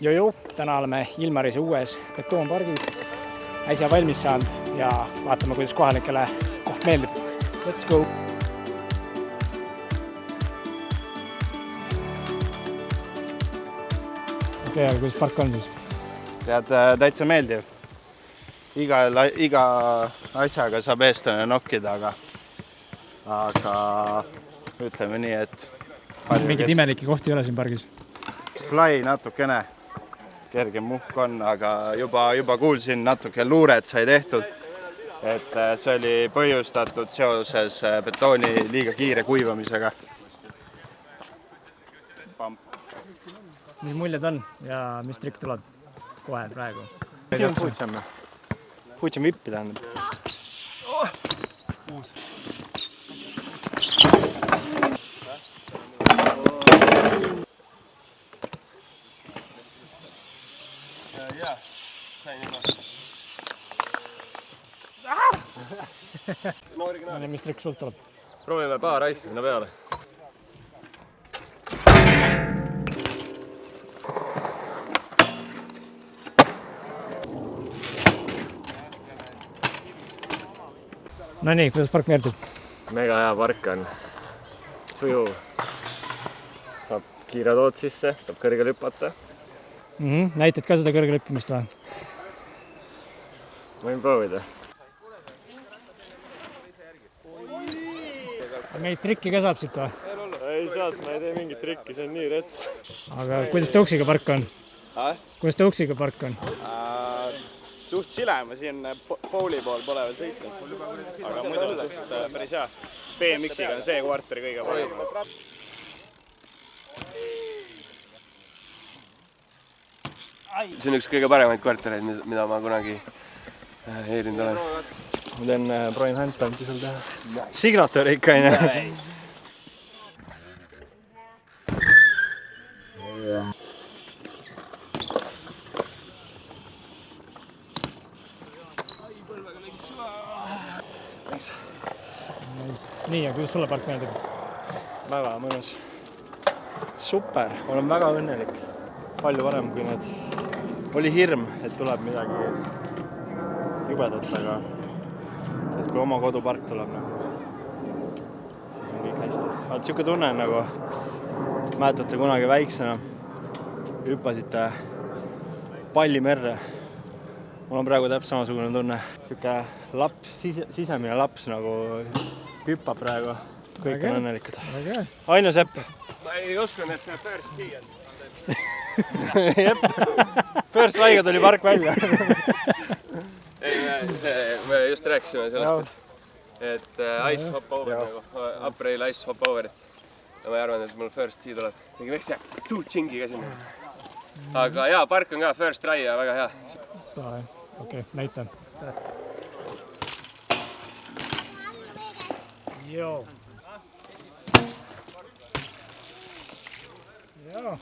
Jojo, täna oleme Ilmarise uues betoonpargis äsja valmis saanud ja vaatame, kuidas kohalikele koht meeldib. Let's go! Okei, aga kuidas park on siis? Tead, täitsa meeldiv. Iga asjaga saab eestlane nokkida, aga ütleme nii, et... Mingid imelikke kohti ei ole siin pargis? Fly natukene, kergem muhk on, aga juba kuulsin natuke luuret sai tehtud, et see oli põhjustatud seoses betooni liiga kiire kuivamisega. Mis muljed on ja mis trikk tuleb kohe praegu? See on Futsam. Futsam vippi tähendab. Jaa, sain juba. Mis trikk sult tuleb? Proovime paar asja sinna peale. No nii, kuidas park meeldib? Mega hea park on. Sujuv. Saab kiire tood sisse, saab kõrgel hüpata. Näitad ka seda kõrgel hüppimist või? Võin proovida. Meid trikki ka saab siit või? Ei saad, ma ei tee mingit trikki, see on nii rets. Aga kuidas tõuksiga park on? Kuidas tõuksiga park on? Suht sile, ma siin Pooli pool pole veel sõitnud, aga muidu on suht päris hea. BMX-iga on see kvarteri kõige parem. See on üks kõige paremaid kvartaleid, mida ma kunagi eerinud olen. Ma teen Brian Handpanti seal teha. Signatööri ikka ei näe. Nii, ja kuidas sulle park meeldib? Väga mõnus. Super, olen väga õnnelik. Palju varem kui need. Oli hirm, et tuleb midagi jubedat, aga kui oma kodupark tuleb, siis on kõik hästi. Vaat siuke tunne on nagu, mäletate kunagi väiksena, hüppasite pallimerre. Mul on praegu täpselt samasugune tunne. Siuke laps, sisemine laps nagu hüppab praegu. Kõik on õnnelikud. Aino Sepp. Ma ei uskunud, et see first key on. Jep, first raiga tuli park välja. Ei, me just rääkisime sellest, et ice hop over nagu, up rail ice hop over. Ja ma ei arvan, et mul first key tuleb. Tegi väikse tuud tšingi ka sinna. Aga jaa, park on ka first try ja väga hea. Okei, näita. Joo. Joo.